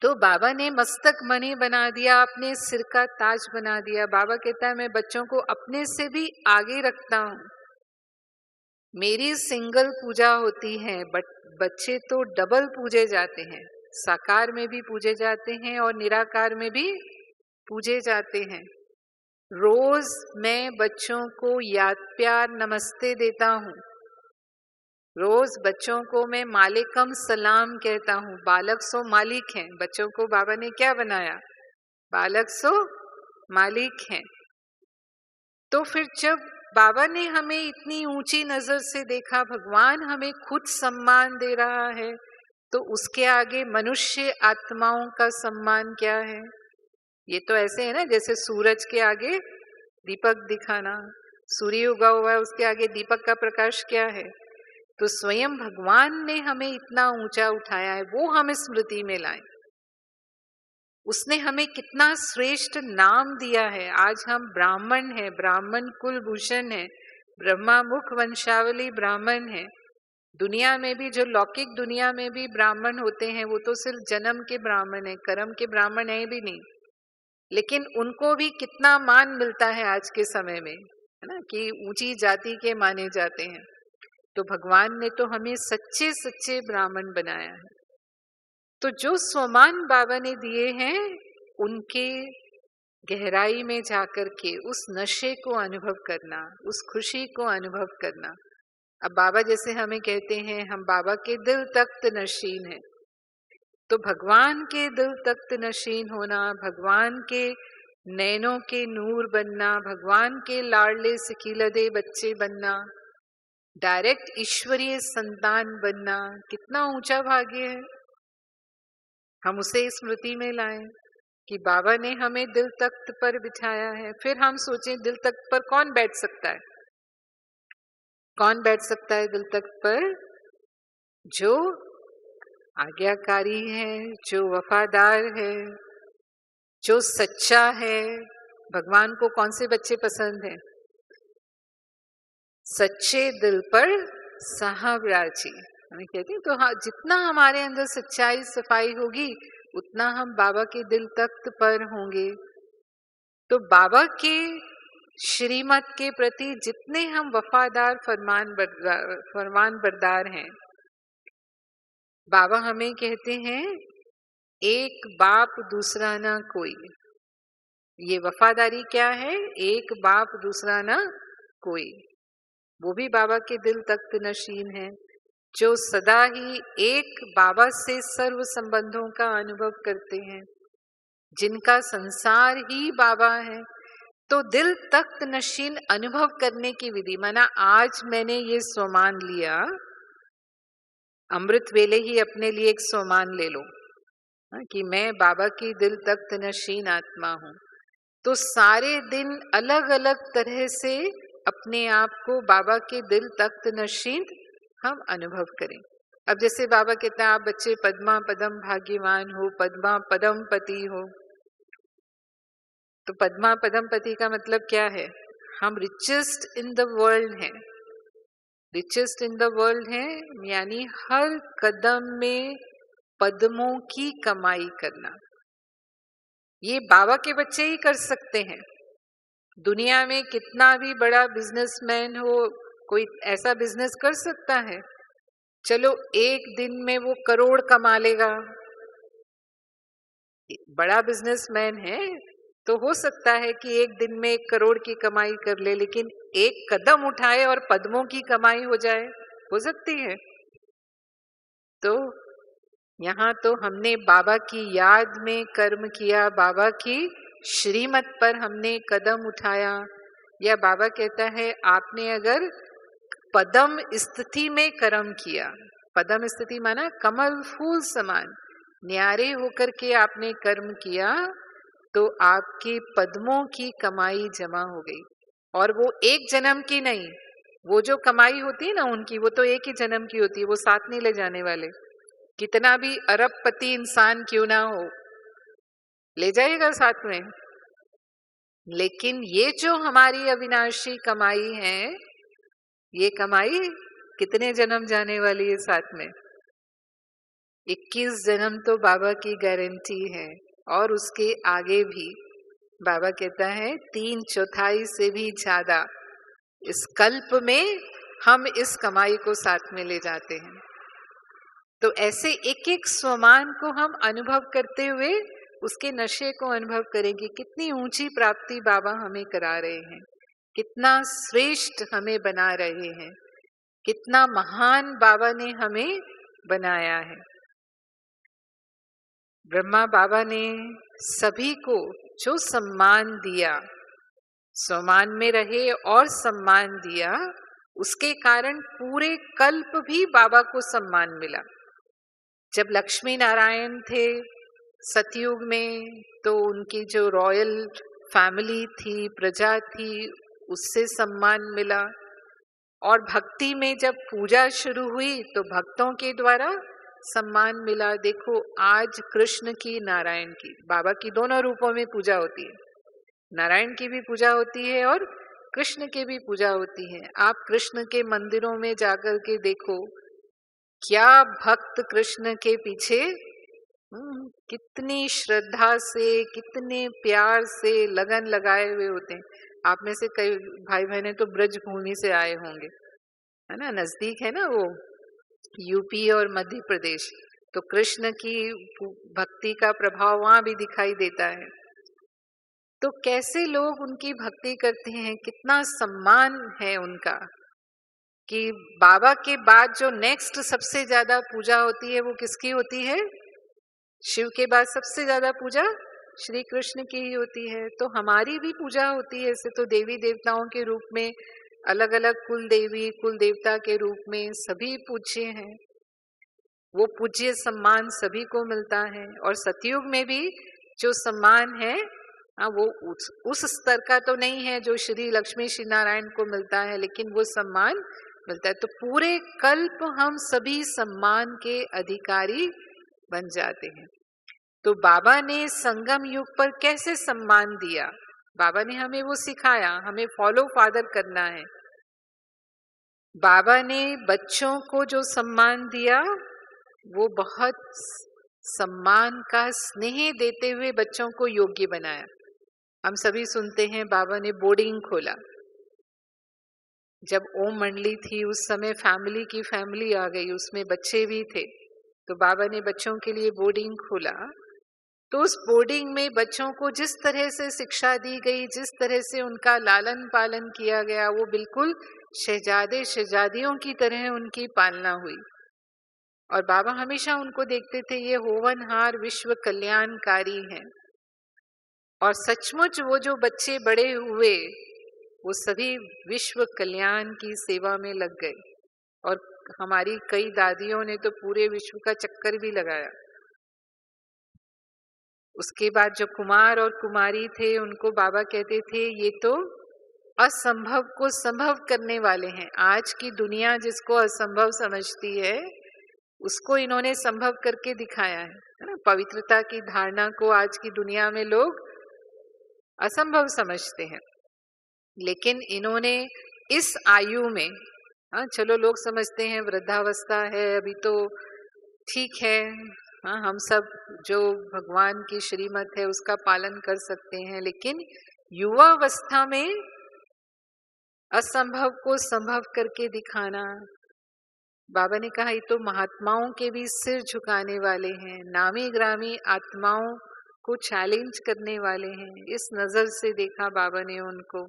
[SPEAKER 1] तो बाबा ने मस्तक मणि बना दिया, अपने सिर का ताज बना दिया। बाबा कहता है मैं बच्चों को अपने से भी आगे रखता हूँ। मेरी सिंगल पूजा होती है, बट बच्चे तो डबल पूजे जाते हैं। साकार में भी पूजे जाते हैं और निराकार में भी पूजे जाते हैं। रोज मैं बच्चों को याद प्यार नमस्ते देता हूँ। रोज बच्चों को मैं मालिकम सलाम कहता हूँ। बालक सो मालिक हैं। बच्चों को बाबा ने क्या बनाया? बालक सो मालिक हैं। तो फिर जब बाबा ने हमें इतनी ऊंची नजर से देखा, भगवान हमें खुद सम्मान दे रहा है, तो उसके आगे मनुष्य आत्माओं का सम्मान क्या है? ये तो ऐसे है ना जैसे सूरज के आगे दीपक दिखाना। सूर्य उगा हुआ है, उसके आगे दीपक का प्रकाश क्या है? तो स्वयं भगवान ने हमें इतना ऊंचा उठाया है, वो हम स्मृति में लाएं। उसने हमें कितना श्रेष्ठ नाम दिया है। आज हम ब्राह्मण हैं, ब्राह्मण कुलभूषण है, ब्रह्मा मुख वंशावली ब्राह्मण है। दुनिया में भी जो लौकिक दुनिया में भी ब्राह्मण होते हैं वो तो सिर्फ जन्म के ब्राह्मण है, कर्म के ब्राह्मण है भी नहीं। लेकिन उनको भी कितना मान मिलता है आज के समय में, है ना, कि ऊंची जाति के माने जाते हैं। तो भगवान ने तो हमें सच्चे सच्चे ब्राह्मण बनाया है। तो जो स्वमान बाबा ने दिए हैं, उनके गहराई में जाकर के उस नशे को अनुभव करना, उस खुशी को अनुभव करना। अब बाबा जैसे हमें कहते हैं हम बाबा के दिल तख्त नशीन हैं, तो भगवान के दिल तख्त नशीन होना, भगवान के नैनों के नूर बनना, भगवान के लाडले सिकीलदे बच्चे बनना, डायरेक्ट ईश्वरीय संतान बनना कितना ऊंचा भाग्य है। हम उसे स्मृति में लाएं कि बाबा ने हमें दिल तख्त पर बिठाया है। फिर हम सोचें दिल तख्त पर कौन बैठ सकता है? कौन बैठ सकता है दिल तख्त पर? जो आज्ञाकारी है, जो वफादार है, जो सच्चा है। भगवान को कौन से बच्चे पसंद हैं? सच्चे दिल पर साहब राजी। हमें कहते हैं तो हाँ, जितना हमारे अंदर सच्चाई सफाई होगी उतना हम बाबा के दिल तख्त पर होंगे। तो बाबा के श्रीमत के प्रति जितने हम वफादार फरमान बरदार हैं, बाबा हमें कहते हैं एक बाप दूसरा ना कोई। ये वफादारी क्या है? एक बाप दूसरा ना कोई। वो भी बाबा के दिल तख्त नशीन है, जो सदा ही एक बाबा से सर्व संबंधों का अनुभव करते हैं, जिनका संसार ही बाबा है। तो दिल तख्त नशीन अनुभव करने की विधि, माना आज मैंने ये सोमान लिया, अमृत वेले ही अपने लिए एक सोमान ले लो कि मैं बाबा की दिल तख्त नशीन आत्मा हूं। तो सारे दिन अलग अलग तरह से अपने आप को बाबा के दिल तख्त नशीन हम अनुभव करें। अब जैसे बाबा कहते हैं आप बच्चे पद्मा पदम भाग्यवान हो, पद्मा पदम पति हो। तो पद्मा पदम पति का मतलब क्या है? हम रिचेस्ट इन द वर्ल्ड हैं। रिचेस्ट इन द वर्ल्ड हैं यानी हर कदम में पद्मों की कमाई करना। ये बाबा के बच्चे ही कर सकते हैं। दुनिया में कितना भी बड़ा बिजनेसमैन हो, कोई ऐसा बिजनेस कर सकता है? चलो एक दिन में वो करोड़ कमा लेगा, बड़ा बिजनेसमैन है तो हो सकता है कि एक दिन में 1 करोड़ की कमाई कर ले, लेकिन एक कदम उठाए और पद्मों की कमाई हो जाए, हो सकती है? तो यहाँ तो हमने बाबा की याद में कर्म किया, बाबा की श्रीमत पर हमने कदम उठाया। या बाबा कहता है आपने अगर पदम स्थिति में कर्म किया, पदम स्थिति माना कमल फूल समान न्यारे होकर के आपने कर्म किया, तो आपकी पद्मों की कमाई जमा हो गई। और वो एक जन्म की नहीं, वो जो कमाई होती है ना उनकी, वो तो एक ही जन्म की होती है, वो साथ नहीं ले जाने वाले। कितना भी अरबपति इंसान क्यों ना हो, ले जाएगा साथ में। लेकिन ये जो हमारी अविनाशी कमाई है, ये कमाई कितने जन्म जाने वाली है साथ में? 21 जन्म तो बाबा की गारंटी है, और उसके आगे भी बाबा कहता है 3/4 से भी ज्यादा इस कल्प में हम इस कमाई को साथ में ले जाते हैं। तो ऐसे एक एक स्वमान को हम अनुभव करते हुए उसके नशे को अनुभव करेंगे। कितनी ऊंची प्राप्ति बाबा हमें करा रहे हैं, कितना श्रेष्ठ हमें बना रहे हैं, कितना महान बाबा ने हमें बनाया है। ब्रह्मा बाबा ने सभी को जो सम्मान दिया, सम्मान में रहे और सम्मान दिया, उसके कारण पूरे कल्प भी बाबा को सम्मान मिला। जब लक्ष्मी नारायण थे सतयुग में, तो उनकी जो रॉयल फैमिली थी, प्रजा थी, उससे सम्मान मिला। और भक्ति में जब पूजा शुरू हुई तो भक्तों के द्वारा सम्मान मिला। देखो आज कृष्ण की, नारायण की, बाबा की दोनों रूपों में पूजा होती है। नारायण की भी पूजा होती है और कृष्ण की भी पूजा होती है। आप कृष्ण के मंदिरों में जाकर के देखो, क्या भक्त कृष्ण के पीछे कितनी श्रद्धा से, कितने प्यार से लगन लगाए हुए होते हैं। आप में से कई भाई बहनें तो ब्रज भूमि से आए होंगे, है ना, नजदीक है ना वो यूपी और मध्य प्रदेश। तो कृष्ण की भक्ति का प्रभाव वहां भी दिखाई देता है। तो कैसे लोग उनकी भक्ति करते हैं, कितना सम्मान है उनका, कि बाबा के बाद जो नेक्स्ट सबसे ज्यादा पूजा होती है वो किसकी होती है? शिव के बाद सबसे ज्यादा पूजा श्री कृष्ण की ही होती है। तो हमारी भी पूजा होती है। ऐसे तो देवी देवताओं के रूप में अलग अलग कुल देवी कुल देवता के रूप में सभी पूज्य हैं, वो पूज्य सम्मान सभी को मिलता है। और सतयुग में भी जो सम्मान है वो उस स्तर का तो नहीं है जो श्री लक्ष्मी श्री नारायण को मिलता है, लेकिन वो सम्मान मिलता है। तो पूरे कल्प हम सभी सम्मान के अधिकारी बन जाते हैं। तो बाबा ने संगम युग पर कैसे सम्मान दिया, बाबा ने हमें वो सिखाया, हमें फॉलो फादर करना है। बाबा ने बच्चों को जो सम्मान दिया वो बहुत सम्मान का स्नेह देते हुए बच्चों को योग्य बनाया। हम सभी सुनते हैं बाबा ने बोर्डिंग खोला। जब ओम मंडली थी उस समय फैमिली की फैमिली आ गई, उसमें बच्चे भी थे, तो बाबा ने बच्चों के लिए बोर्डिंग खोला। तो उस बोर्डिंग में बच्चों को जिस तरह से शिक्षा दी गई, जिस तरह से उनका लालन पालन किया गया, वो बिल्कुल शहजादे शहजादियों की तरह उनकी पालना हुई। और बाबा हमेशा उनको देखते थे ये होवनहार विश्व कल्याणकारी हैं। और सचमुच वो जो बच्चे बड़े हुए वो सभी विश्व कल्याण की सेवा में लग गए। और हमारी कई दादियों ने तो पूरे विश्व का चक्कर भी लगाया। उसके बाद जो कुमार और कुमारी थे उनको बाबा कहते थे ये तो असंभव को संभव करने वाले हैं। आज की दुनिया जिसको असंभव समझती है उसको इन्होंने संभव करके दिखाया है ना। पवित्रता की धारणा को आज की दुनिया में लोग असंभव समझते हैं, लेकिन इन्होंने इस आयु में, हाँ चलो लोग समझते हैं वृद्धावस्था है अभी तो ठीक है, हाँ हम सब जो भगवान की श्रीमत है उसका पालन कर सकते हैं, लेकिन युवावस्था में असंभव को संभव करके दिखाना, बाबा ने कहा ये तो महात्माओं के भी सिर झुकाने वाले हैं, नामी ग्रामी आत्माओं को चैलेंज करने वाले हैं। इस नजर से देखा बाबा ने उनको।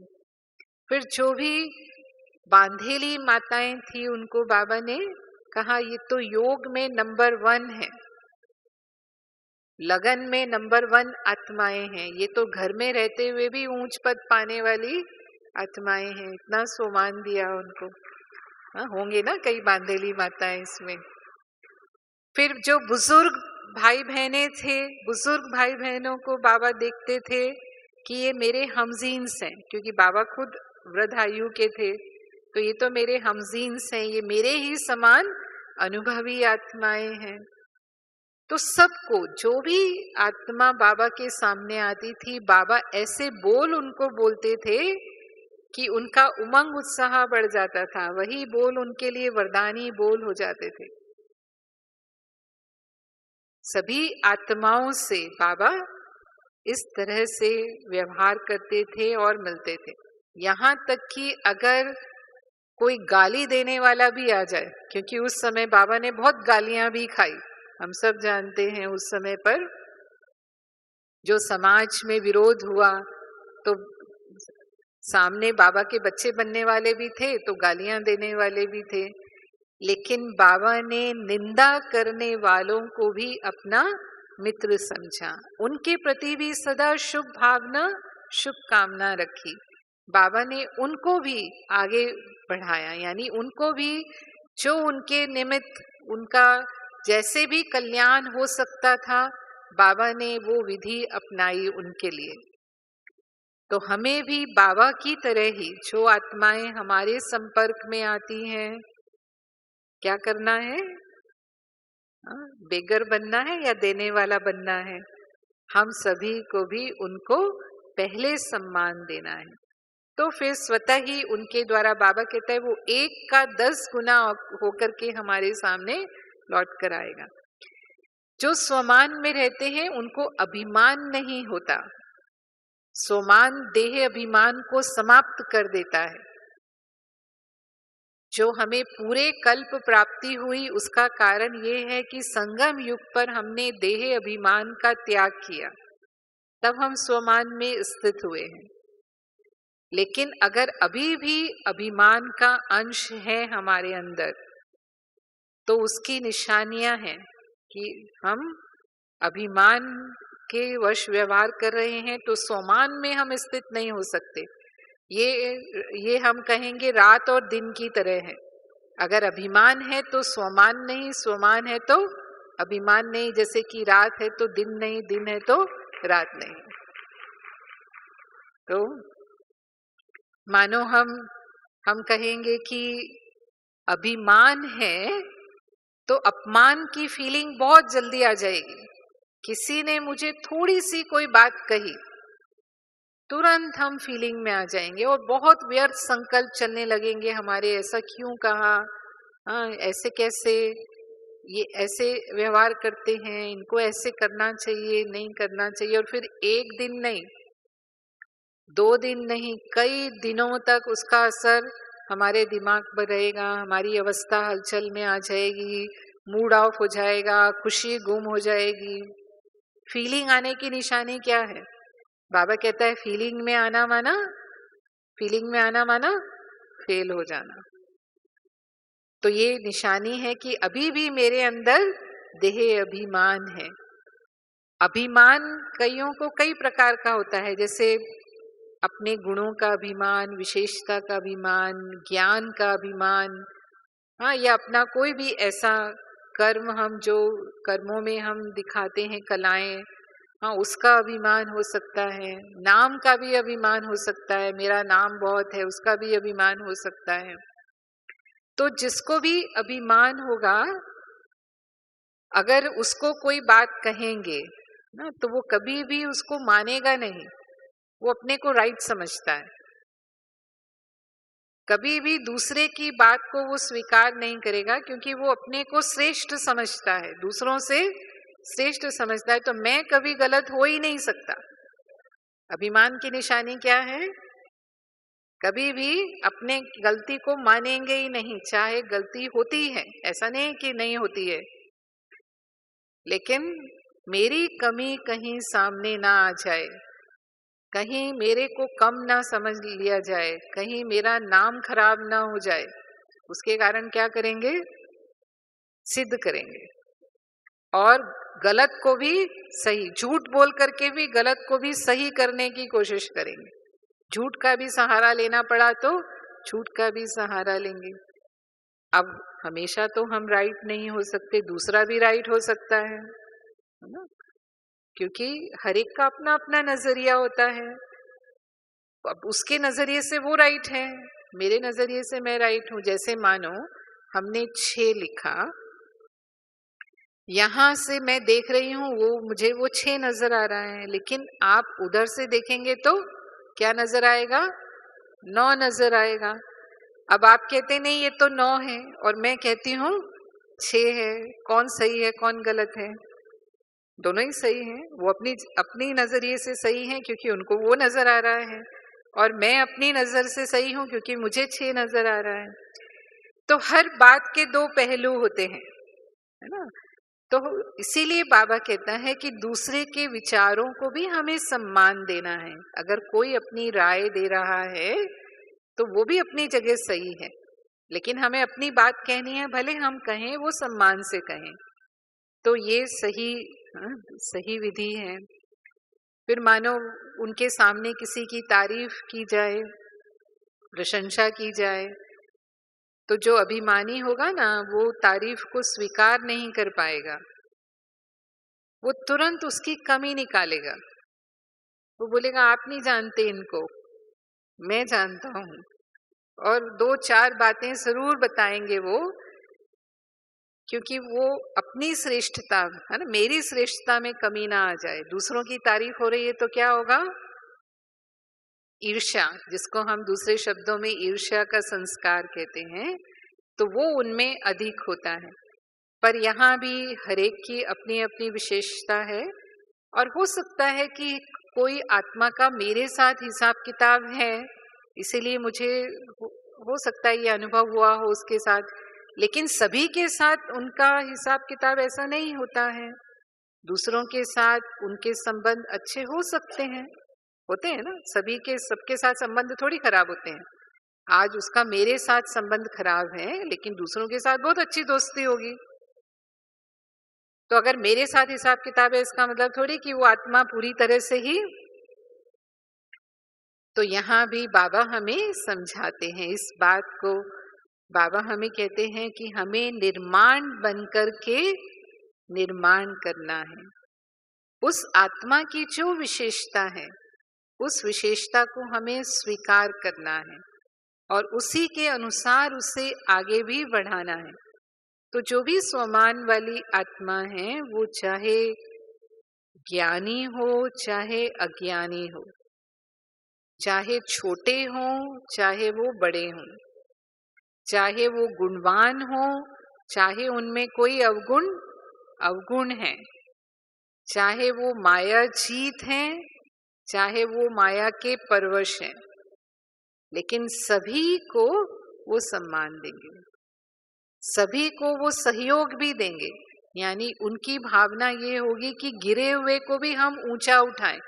[SPEAKER 1] फिर जो भी बांधेली माताएं थी उनको बाबा ने कहा ये तो योग में नंबर 1 है, लगन में नंबर 1 आत्माएं हैं, ये तो घर में रहते हुए भी ऊंच पद पाने वाली आत्माएं हैं। इतना सम्मान दिया उनको। हाँ होंगे ना कई बांधेली माताएं इसमें। फिर जो बुजुर्ग भाई बहने थे, बुजुर्ग भाई बहनों को बाबा देखते थे कि ये मेरे हमजीन्स हैं, क्योंकि बाबा खुद वृद्ध आयु के थे, तो ये तो मेरे हमजीन्स हैं, ये मेरे ही समान अनुभवी आत्माएं हैं। तो सबको जो भी आत्मा बाबा के सामने आती थी बाबा ऐसे बोल उनको बोलते थे कि उनका उमंग उत्साह बढ़ जाता था। वही बोल उनके लिए वरदानी बोल हो जाते थे। सभी आत्माओं से बाबा इस तरह से व्यवहार करते थे और मिलते थे। यहाँ तक कि अगर कोई गाली देने वाला भी आ जाए, क्योंकि उस समय बाबा ने बहुत गालियां भी खाई, हम सब जानते हैं उस समय पर जो समाज में विरोध हुआ, तो सामने बाबा के बच्चे बनने वाले भी थे तो गालियां देने वाले भी थे, लेकिन बाबा ने निंदा करने वालों को भी अपना मित्र समझा, उनके प्रति भी सदा शुभ भावना शुभ कामना रखी। बाबा ने उनको भी आगे बढ़ाया, यानी उनको भी जो उनके निमित्त उनका जैसे भी कल्याण हो सकता था बाबा ने वो विधि अपनाई उनके लिए। तो हमें भी बाबा की तरह ही जो आत्माएं हमारे संपर्क में आती हैं क्या करना है? बेगर बनना है या देने वाला बनना है? हम सभी को भी उनको पहले सम्मान देना है। तो फिर स्वतः ही उनके द्वारा बाबा कहता है वो 1 का 10 गुना होकर के हमारे सामने लौट कर आएगा। जो स्वमान में रहते हैं उनको अभिमान नहीं होता। स्वमान देह अभिमान को समाप्त कर देता है। जो हमें पूरे कल्प प्राप्ति हुई उसका कारण ये है कि संगम युग पर हमने देह अभिमान का त्याग किया, तब हम स्वमान में स्थित हुए हैं। लेकिन अगर अभी भी अभिमान का अंश है हमारे अंदर तो उसकी निशानियां हैं कि हम अभिमान के वश व्यवहार कर रहे हैं, तो स्वमान में हम स्थित नहीं हो सकते। ये हम कहेंगे रात और दिन की तरह है। अगर अभिमान है तो स्वमान नहीं, स्वमान है तो अभिमान नहीं। जैसे कि रात है तो दिन नहीं, दिन है तो रात नहीं। तो मानो हम कहेंगे कि अभिमान है तो अपमान की फीलिंग बहुत जल्दी आ जाएगी। किसी ने मुझे थोड़ी सी कोई बात कही, तुरंत हम फीलिंग में आ जाएंगे और बहुत व्यर्थ संकल्प चलने लगेंगे हमारे। ऐसा क्यों कहा, ऐसे कैसे, ये ऐसे व्यवहार करते हैं, इनको ऐसे करना चाहिए, नहीं करना चाहिए। और फिर एक दिन नहीं, 2 दिन नहीं, कई दिनों तक उसका असर हमारे दिमाग पर रहेगा। हमारी अवस्था हलचल में आ जाएगी, मूड ऑफ हो जाएगा, खुशी गुम हो जाएगी। फीलिंग आने की निशानी क्या है? बाबा कहता है फीलिंग में आना माना फेल हो जाना। तो ये निशानी है कि अभी भी मेरे अंदर देह अभिमान है। अभिमान कईयों को कई प्रकार का होता है, जैसे अपने गुणों का अभिमान, विशेषता का अभिमान, ज्ञान का अभिमान, या अपना कोई भी ऐसा कर्म, हम जो कर्मों में हम दिखाते हैं कलाएं, उसका अभिमान हो सकता है। नाम का भी अभिमान हो सकता है, मेरा नाम बहुत है, उसका भी अभिमान हो सकता है। तो जिसको भी अभिमान होगा, अगर उसको कोई बात कहेंगे ना, तो वो कभी भी उसको मानेगा नहीं। वो अपने को राइट समझता है, कभी भी दूसरे की बात को वो स्वीकार नहीं करेगा, क्योंकि वो अपने को श्रेष्ठ समझता है, दूसरों से श्रेष्ठ समझता है। तो मैं कभी गलत हो ही नहीं सकता। अभिमान की निशानी क्या है? कभी भी अपने गलती को मानेंगे ही नहीं, चाहे गलती होती है, ऐसा नहीं कि नहीं होती है, लेकिन मेरी कमी कहीं सामने ना आ जाए, कहीं मेरे को कम ना समझ लिया जाए, कहीं मेरा नाम खराब ना हो जाए, उसके कारण क्या करेंगे? सिद्ध करेंगे। और गलत को भी सही, झूठ बोल करके भी गलत को भी सही करने की कोशिश करेंगे। झूठ का भी सहारा लेना पड़ा तो झूठ का भी सहारा लेंगे। अब हमेशा तो हम राइट नहीं हो सकते, दूसरा भी राइट हो सकता है ना, क्योंकि हर एक का अपना अपना नजरिया होता है। अब उसके नजरिए से वो राइट है, मेरे नजरिए से मैं राइट हूं। जैसे मानो हमने 6 लिखा, यहां से मैं देख रही हूं, मुझे वो 6 नजर आ रहा है, लेकिन आप उधर से देखेंगे तो क्या नजर आएगा? 9 नजर आएगा। अब आप कहते नहीं ये तो 9 है, और मैं कहती हूँ 6 है। कौन सही है, कौन गलत है? दोनों ही सही हैं। वो अपनी नजरिए से सही है क्योंकि उनको वो नजर आ रहा है, और मैं अपनी नजर से सही हूं क्योंकि मुझे 6 नजर आ रहा है। तो हर बात के 2 पहलू होते हैं, है ना। तो इसीलिए बाबा कहता है कि दूसरे के विचारों को भी हमें सम्मान देना है। अगर कोई अपनी राय दे रहा है तो वो भी अपनी जगह सही है, लेकिन हमें अपनी बात कहनी है, भले हम कहें वो सम्मान से कहें। तो ये सही विधि है। फिर मानो उनके सामने किसी की तारीफ की जाए, प्रशंसा की जाए, तो जो अभिमानी होगा ना, वो तारीफ को स्वीकार नहीं कर पाएगा, वो तुरंत उसकी कमी निकालेगा। वो बोलेगा आप नहीं जानते इनको, मैं जानता हूं। और 2-4 बातें जरूर बताएंगे वो, क्योंकि वो अपनी श्रेष्ठता, है ना, मेरी श्रेष्ठता में कमी ना आ जाए। दूसरों की तारीफ हो रही है तो क्या होगा? ईर्ष्या, जिसको हम दूसरे शब्दों में ईर्ष्या का संस्कार कहते हैं, तो वो उनमें अधिक होता है। पर यहाँ भी हरेक की अपनी अपनी विशेषता है, और हो सकता है कि कोई आत्मा का मेरे साथ हिसाब किताब है, इसीलिए मुझे हो सकता है ये अनुभव हुआ हो उसके साथ, लेकिन सभी के साथ उनका हिसाब किताब ऐसा नहीं होता है। दूसरों के साथ उनके संबंध अच्छे हो सकते हैं, होते हैं ना, सबके साथ संबंध थोड़ी खराब होते हैं। आज उसका मेरे साथ संबंध खराब है, लेकिन दूसरों के साथ बहुत अच्छी दोस्ती होगी। तो अगर मेरे साथ हिसाब किताब है, इसका मतलब थोड़ी कि वो आत्मा पूरी तरह से ही तो यहाँ भी बाबा हमें समझाते हैं इस बात को। बाबा हमें कहते हैं कि हमें निर्माण बनकर के निर्माण करना है। उस आत्मा की जो विशेषता है उस विशेषता को हमें स्वीकार करना है और उसी के अनुसार उसे आगे भी बढ़ाना है। तो जो भी स्वमान वाली आत्मा है वो चाहे ज्ञानी हो चाहे अज्ञानी हो, चाहे छोटे हों चाहे वो बड़े हों, चाहे वो गुणवान हो चाहे उनमें कोई अवगुण है, चाहे वो माया जीत हैं चाहे वो माया के परवश हैं, लेकिन सभी को वो सम्मान देंगे, सभी को वो सहयोग भी देंगे। यानी उनकी भावना ये होगी कि गिरे हुए को भी हम ऊंचा उठाएं।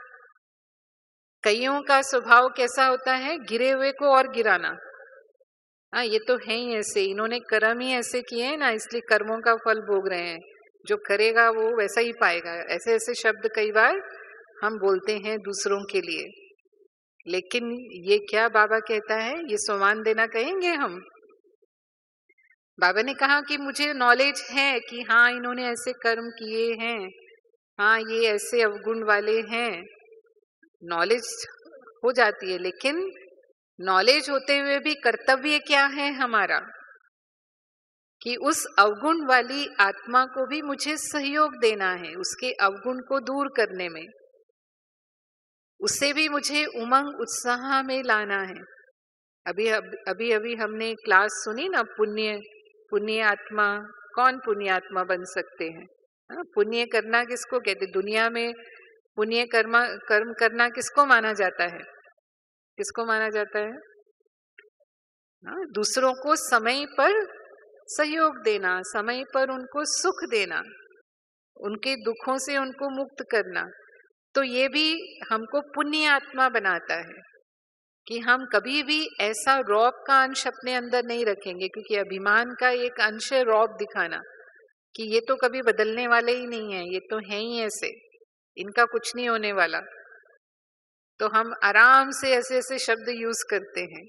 [SPEAKER 1] कईयों का स्वभाव कैसा होता है, गिरे हुए को और गिराना। हाँ, ये तो है ही ऐसे, इन्होंने कर्म ही ऐसे किए हैं ना, इसलिए कर्मों का फल भोग रहे हैं, जो करेगा वो वैसा ही पाएगा। ऐसे ऐसे शब्द कई बार हम बोलते हैं दूसरों के लिए, लेकिन ये क्या बाबा कहता है, ये सम्मान देना कहेंगे हम? बाबा ने कहा कि मुझे नॉलेज है कि हाँ इन्होंने ऐसे कर्म किए हैं, हाँ ये ऐसे अवगुण वाले हैं, नॉलेज हो जाती है, लेकिन नॉलेज होते हुए भी कर्तव्य क्या है हमारा, कि उस अवगुण वाली आत्मा को भी मुझे सहयोग देना है, उसके अवगुण को दूर करने में, उससे भी मुझे उमंग उत्साह में लाना है। अभी हमने क्लास सुनी ना, पुण्य आत्मा, कौन पुण्य आत्मा बन सकते हैं? पुण्य करना किसको कहते? दुनिया में पुण्य कर्म करना किसको माना जाता है? किसको माना जाता है? दूसरों को समय पर सहयोग देना, समय पर उनको सुख देना, उनके दुखों से उनको मुक्त करना। तो ये भी हमको पुण्य आत्मा बनाता है कि हम कभी भी ऐसा रौब का अंश अपने अंदर नहीं रखेंगे, क्योंकि अभिमान का एक अंश है रौब दिखाना कि ये तो कभी बदलने वाले ही नहीं है, ये तो है ही ऐसे, इनका कुछ नहीं होने वाला। तो हम आराम से ऐसे ऐसे शब्द यूज करते हैं।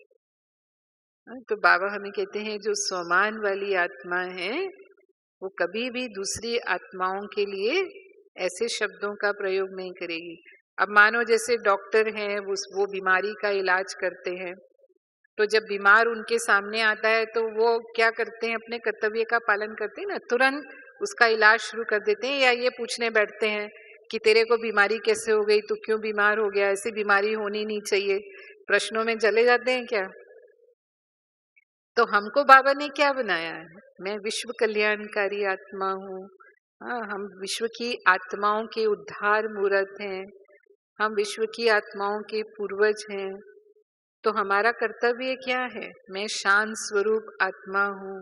[SPEAKER 1] तो बाबा हमें कहते हैं जो स्वमान वाली आत्मा है वो कभी भी दूसरी आत्माओं के लिए ऐसे शब्दों का प्रयोग नहीं करेगी। अब मानो जैसे डॉक्टर हैं, वो बीमारी का इलाज करते हैं, तो जब बीमार उनके सामने आता है तो वो क्या करते हैं, अपने कर्तव्य का पालन करते हैं ना, तुरंत उसका इलाज शुरू कर देते हैं, या ये पूछने बैठते हैं कि तेरे को बीमारी कैसे हो गई, तू क्यों बीमार हो गया, ऐसी बीमारी होनी नहीं चाहिए, प्रश्नों में चले जाते हैं क्या? तो हमको बाबा ने क्या बनाया है? मैं विश्व कल्याणकारी आत्मा हूँ। हाँ, हम विश्व की आत्माओं के उद्धार मूर्त हैं, हम विश्व की आत्माओं के पूर्वज हैं। तो हमारा कर्तव्य क्या है? मैं शांत स्वरूप आत्मा हूँ।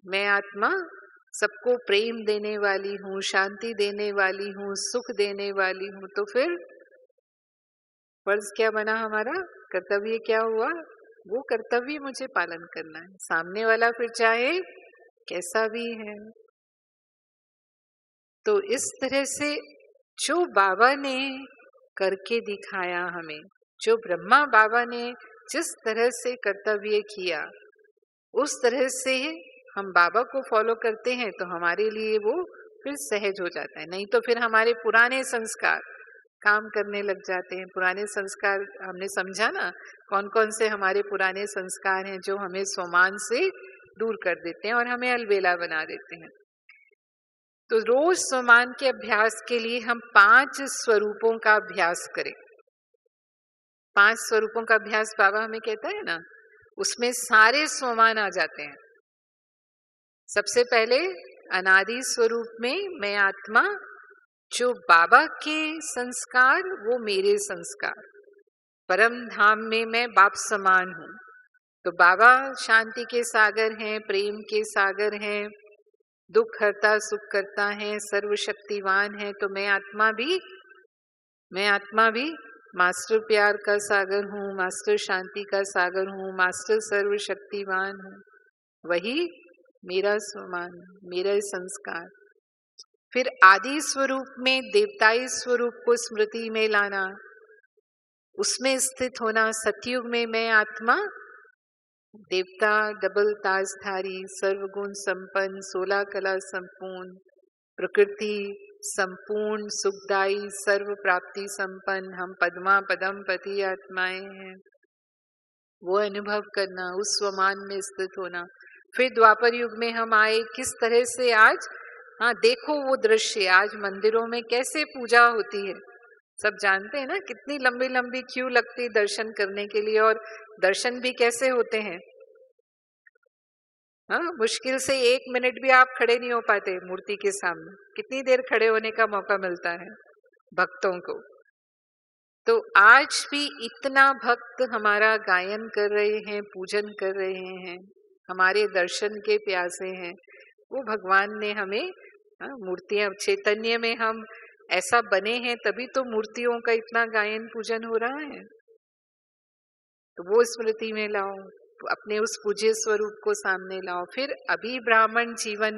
[SPEAKER 1] मैं आत्मा सबको प्रेम देने वाली हूँ, शांति देने वाली हूँ, सुख देने वाली हूँ। तो फिर फर्ज क्या बना हमारा? कर्तव्य क्या हुआ? वो कर्तव्य मुझे पालन करना है, सामने वाला फिर चाहे कैसा भी है। तो इस तरह से जो बाबा ने करके दिखाया हमें, जो ब्रह्मा बाबा ने जिस तरह से कर्तव्य किया, उस तरह से हम बाबा को फॉलो करते हैं तो हमारे लिए वो फिर सहज हो जाता है। नहीं तो फिर हमारे पुराने संस्कार काम करने लग जाते हैं। पुराने संस्कार हमने समझा ना, कौन कौन से हमारे पुराने संस्कार हैं जो हमें स्वमान से दूर कर देते हैं और हमें अलबेला बना देते हैं। तो रोज स्वमान के अभ्यास के लिए हम 5 स्वरूपों का अभ्यास करें। 5 स्वरूपों का अभ्यास बाबा हमें कहता है ना, उसमें सारे स्वमान आ जाते हैं। सबसे पहले अनादि स्वरूप में मैं आत्मा, जो बाबा के संस्कार वो मेरे संस्कार, परम धाम में मैं बाप समान हूँ। तो बाबा शांति के सागर हैं, प्रेम के सागर हैं, दुख हरता सुख करता है, सर्वशक्तिवान है। तो मैं आत्मा भी मास्टर प्यार का सागर हूँ, मास्टर शांति का सागर हूँ, मास्टर सर्वशक्तिवान हूँ। वही मेरा स्वमान, मेरा संस्कार। फिर आदि स्वरूप में देवताई स्वरूप को स्मृति में लाना, उसमें स्थित होना। सतयुग में मैं आत्मा देवता, डबल ताजधारी, सर्वगुण संपन्न, 16 कला संपूर्ण, प्रकृति संपूर्ण, सुखदाई, सर्व प्राप्ति संपन्न, हम पद्मा पदम पति आत्माएं हैं। वो अनुभव करना, उस स्वमान में स्थित होना। फिर द्वापर युग में हम आए, किस तरह से आज, हाँ देखो वो दृश्य, आज मंदिरों में कैसे पूजा होती है, सब जानते हैं ना, कितनी लंबी लंबी क्यू लगती दर्शन करने के लिए, और दर्शन भी कैसे होते हैं। हाँ, मुश्किल से 1 मिनट भी आप खड़े नहीं हो पाते मूर्ति के सामने, कितनी देर खड़े होने का मौका मिलता है भक्तों को। तो आज भी इतना भक्त हमारा गायन कर रहे हैं, पूजन कर रहे हैं, हमारे दर्शन के प्यासे हैं। वो भगवान ने हमें मूर्तियां, चैतन्य में हम ऐसा बने हैं, तभी तो मूर्तियों का इतना गायन पूजन हो रहा है। तो वो स्मृति में लाओ, अपने उस पूज्य स्वरूप को सामने लाओ। फिर अभी ब्राह्मण जीवन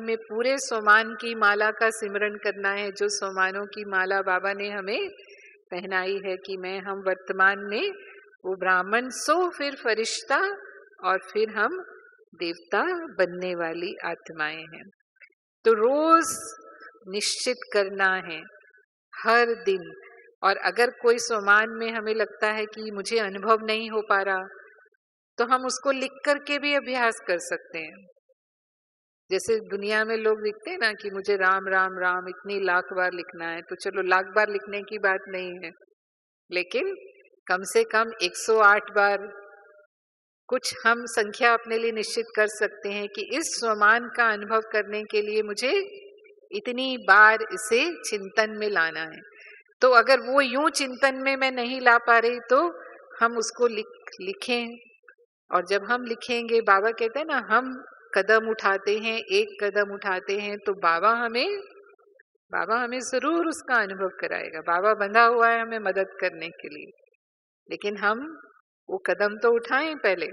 [SPEAKER 1] में पूरे सोमान की माला का सिमरन करना है, जो सोमानों की माला बाबा ने हमें पहनाई है कि मैं, हम वर्तमान में वो ब्राह्मण सो, फिर फरिश्ता, और फिर हम देवता बनने वाली आत्माएं हैं। तो रोज निश्चित करना है, हर दिन। और अगर कोई सोमान में हमें लगता है कि मुझे अनुभव नहीं हो पा रहा, तो हम उसको लिख करके भी अभ्यास कर सकते हैं। जैसे दुनिया में लोग लिखते हैं ना कि मुझे राम राम राम इतनी लाख बार लिखना है, तो चलो लाख बार लिखने की बात नहीं है, लेकिन कम से कम 108 बार कुछ हम संख्या अपने लिए निश्चित कर सकते हैं कि इस स्वमान का अनुभव करने के लिए मुझे इतनी बार इसे चिंतन में लाना है। तो अगर वो यूं चिंतन में मैं नहीं ला पा रही, तो हम उसको लिखें। और जब हम लिखेंगे, बाबा कहते हैं ना, हम कदम उठाते हैं, एक कदम उठाते हैं, तो बाबा हमें जरूर उसका अनुभव कराएगा। बाबा बंधा हुआ है हमें मदद करने के लिए, लेकिन हम वो कदम तो उठाएं पहले,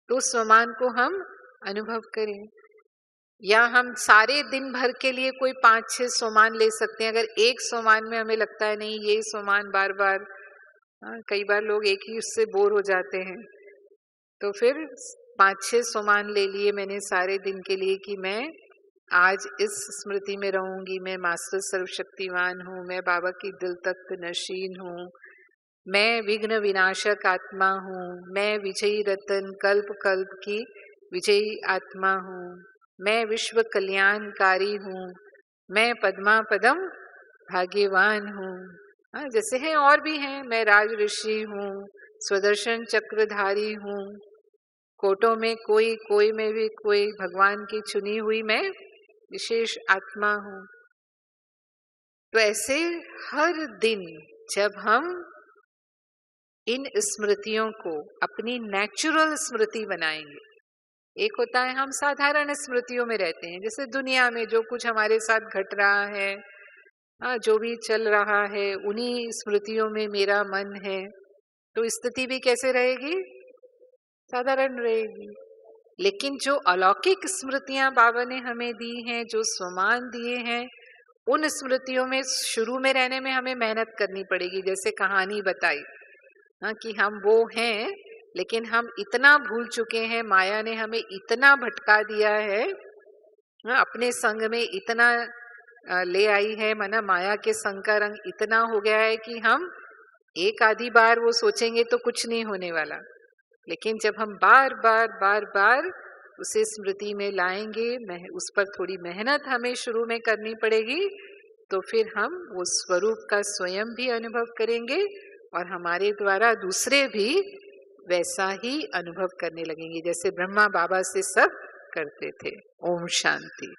[SPEAKER 1] तो स्वमान को हम अनुभव करें। या हम सारे दिन भर के लिए कोई 5-6 सोमान ले सकते हैं। अगर एक सोमान में हमें लगता है नहीं ये सोमान बार बार, कई बार लोग एक ही उससे बोर हो जाते हैं, तो फिर 5-6 सोमान ले लिए मैंने सारे दिन के लिए कि मैं आज इस स्मृति में रहूंगी, मैं मास्टर सर्वशक्तिवान हूँ, मैं बाबा की दिल तक नशीन हूँ, मैं विघ्न विनाशक आत्मा हूँ, मैं विजयी रतन कल्प कल्प की विजयी आत्मा हूँ, मैं विश्व कल्याणकारी हूँ, मैं पद्मा पदम भाग्यवान हूँ। जैसे हैं और भी हैं, मैं राज ऋषि हूँ, स्वदर्शन चक्रधारी हूँ, कोटों में कोई में भी कोई, भगवान की चुनी हुई मैं विशेष आत्मा हूँ। तो ऐसे हर दिन जब हम इन स्मृतियों को अपनी नेचुरल स्मृति बनाएंगे, एक होता है हम साधारण स्मृतियों में रहते हैं, जैसे दुनिया में जो कुछ हमारे साथ घट रहा है, जो भी चल रहा है, उन्हीं स्मृतियों में मेरा मन है, तो स्थिति भी कैसे रहेगी, साधारण रहेगी। लेकिन जो अलौकिक स्मृतियां बाबा ने हमें दी हैं, जो स्वमान दिए हैं, उन स्मृतियों में शुरू में रहने में हमें मेहनत करनी पड़ेगी। जैसे कहानी बताई कि हम वो हैं, लेकिन हम इतना भूल चुके हैं, माया ने हमें इतना भटका दिया है, अपने संग में इतना ले आई है, माना माया के संग का रंग इतना हो गया है कि हम एक आधी बार वो सोचेंगे तो कुछ नहीं होने वाला, लेकिन जब हम बार बार उसे स्मृति में लाएंगे, उस पर थोड़ी मेहनत हमें शुरू में करनी पड़ेगी, तो फिर हम वो स्वरूप का स्वयं भी अनुभव करेंगे और हमारे द्वारा दूसरे भी वैसा ही अनुभव करने लगेंगे, जैसे ब्रह्मा बाबा से सब करते थे। ओम शांति।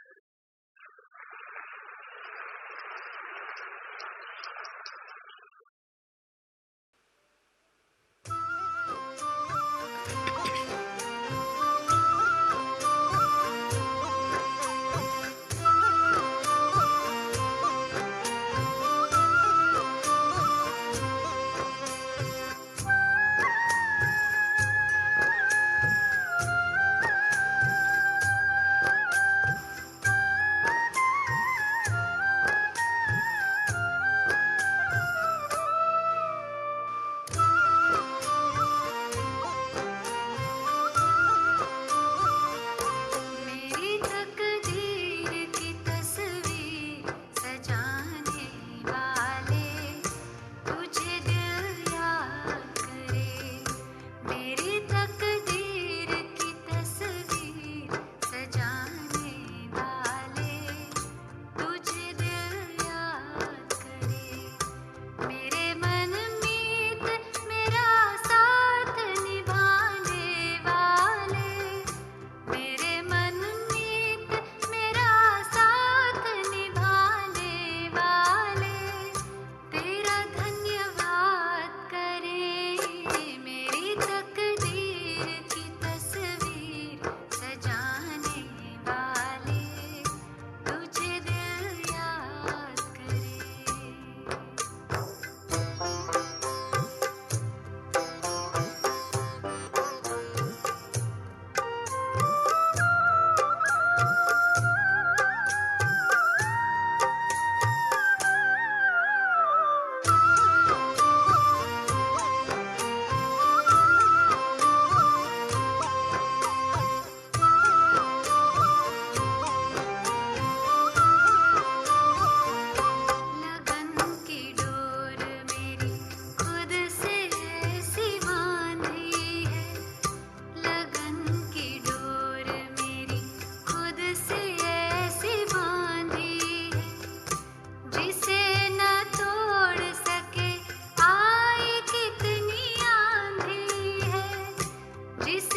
[SPEAKER 2] जिस